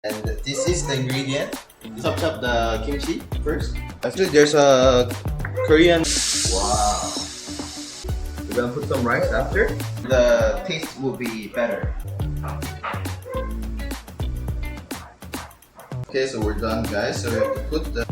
And this is the ingredient. Chop the kimchi first. Actually, there's a Korean. Wow. We're gonna put some rice after. The taste will be better. Okay, so we're done, guys. So we have to put the.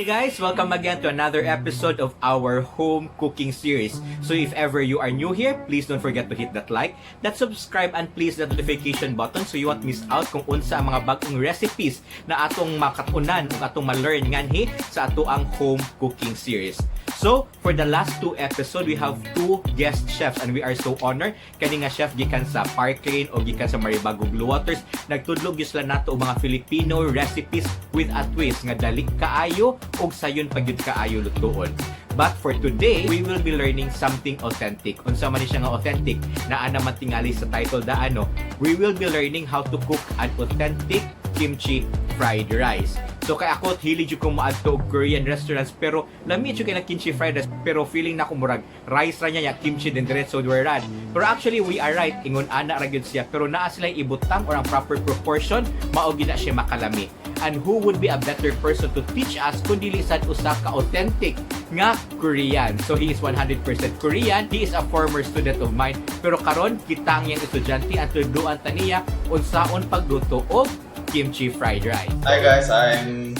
Hey guys! Welcome again to another episode of our home cooking series. So if ever you are new here, please don't forget to hit that like, that subscribe, and please the notification button so you won't miss out kung unsa ang mga bagong recipes na atong makatunan ug atong ma-learn nganhi sa ato ang home cooking series. So, for the last two episodes, we have two guest chefs and we are so honored. Kani nga chef gikan sa Parkane o gikan sa Maribago Blue Waters. Nagtudlog yun sila nato og mga Filipino recipes with a twist nga dali kaayo og sayon pagyud kaayo lutuon. But for today, we will be learning something authentic. Unsa man ni siya nga authentic, naa naman tingali sa title da ano. We will be learning how to cook an authentic kimchi fried rice. So kay ako hilig jud ko maadto og Korean restaurants pero lami jud kay na kimchi fried rice pero feeling na ko murag rice ra niya kimchi din diretso we're rad. Pero actually we are right, ingon ana ra gyud siya pero naa sila ibutang or ang proper proportion mao gid na siya makalami. And who would be a better person to teach us kundi lisad usa ka authentic nga Korean. So he is 100% Korean. He is a former student of mine pero karon kita ang iyang estudyante at tuduan taniya unsaon pagluto og kimchi fried rice. Hi guys, I'm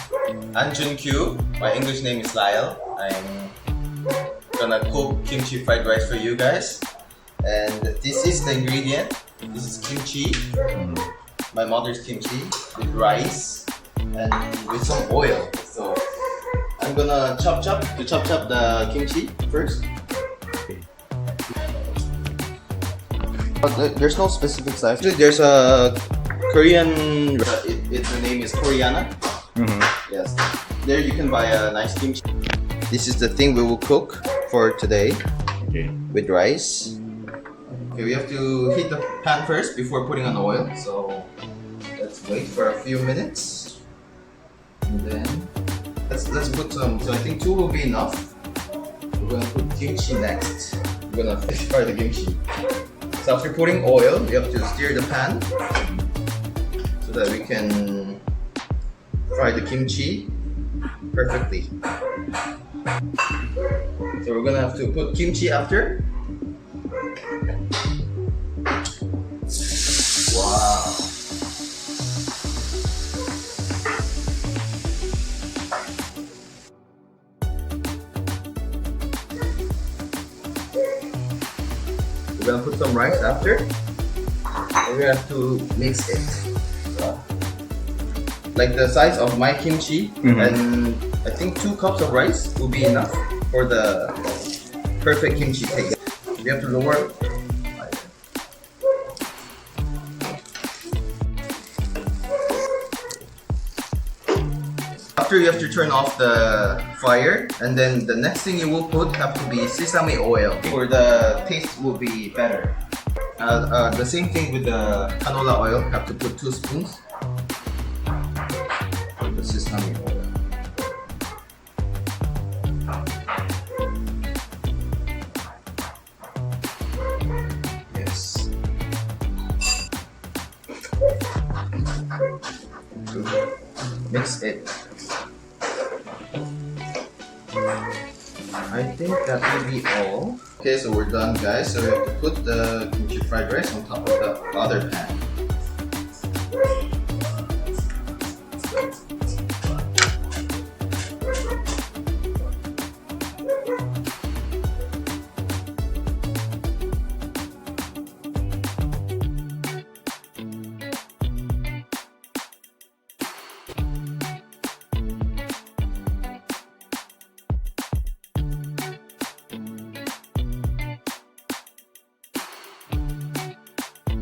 Anjun Q. My English name is Lyle. I'm gonna cook kimchi fried rice for you guys. And this is the ingredient. This is kimchi. My mother's kimchi with rice and with some oil. So I'm gonna chop the kimchi first. But there's no specific size. Actually, there's a Korean. The name is Koreana. Yes. There you can buy a nice kimchi. This is the thing we will cook for today. Okay. With rice. Okay, we have to heat the pan first before putting on oil. So let's wait for a few minutes. And then let's put some. So I think two will be enough. We're gonna put kimchi next. We're gonna fry the kimchi. So after putting oil, we have to stir the pan so that we can fry the kimchi perfectly. So we're gonna have to put kimchi after. Wow. We're gonna put some rice after. And we have to mix it. Like the size of my kimchi, and I think 2 cups of rice will be enough for the perfect kimchi taste. We have to lower. After you have to turn off the fire, and then the next thing you will put have to be sesame oil for the taste will be better. The same thing with the canola oil, have to put 2 spoons. The sesame oil. Yes. Mix it. I think that will be all. Okay, so we're done, guys. So we have to put the kimchi fried rice on top of the other pan.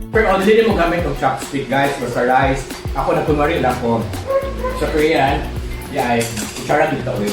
Pero hindi mo gamit ng chopstick guys or sa rice. Ako nagkunwari lang ko. Sa Korean, ay kutsara dito eh.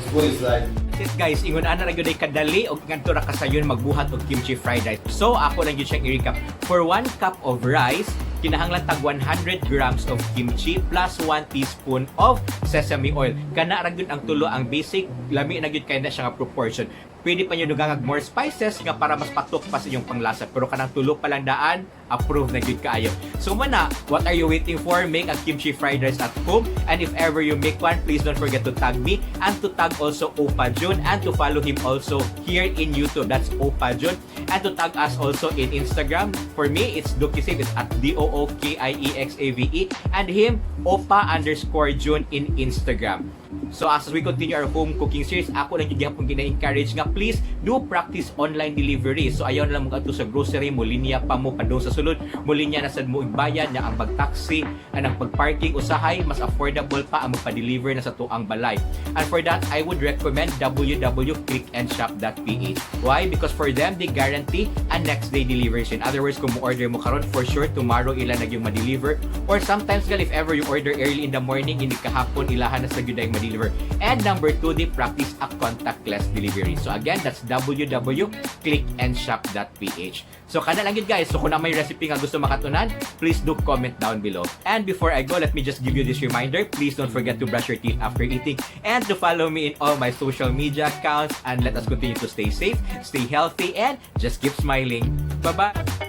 Spoon is like. Yes guys, ingon ana ra gyud ay kadali og ngadto ra kasayon magbuhat og kimchi fried rice. So ako lang gyud siyang i-recap. For 1 cup of rice, kinahanglan tag 100 grams of kimchi plus 1 teaspoon of sesame oil. Kana ra gyud ang tulo ang basic, lami na gyud kay na siya nga proportion. Pwede pa nyo dugangag more spices nga para mas patok pa sa inyong panglasa. Pero kanang tulo pa lang daan, approve na good kaayo. So mana, what are you waiting for? Make a kimchi fried rice at home. And if ever you make one, please don't forget to tag me and to tag also Oppa Joon and to follow him also here in YouTube. That's Oppa Joon. And to tag us also in Instagram. For me, it's Dookisave. It's at DOOKIEXAVE. And him, Oppa_Joon in Instagram. So as we continue our home cooking series, ako lang yung pong gina-encourage nga please do practice online delivery. So ayaw na lang mga sa grocery, mulinya pa mo padung sa sulod, mulinya na sad mo igbayad na ang pag-taxi, ang pag-parking usahay, mas affordable pa ang magpa-deliver na sa tuang balay. And for that, I would recommend www.clickandshop.ph. Why? Because for them, they guarantee a next day delivery. In other words, kung mo-order mo karon, for sure tomorrow ilan na yung ma-deliver. Or sometimes gal, if ever you order early in the morning, hindi kahapon ilahan na sa gyud ma-deliver. And number 2, they practice a contactless delivery. So again, that's www.clickandshop.ph. So kana lang yun guys. So kung na may recipe nga gusto makatunan, please do comment down below. And before I go, let me just give you this reminder. Please don't forget to brush your teeth after eating and to follow me in all my social media accounts. And let us continue to stay safe, stay healthy, and just keep smiling. Bye-bye!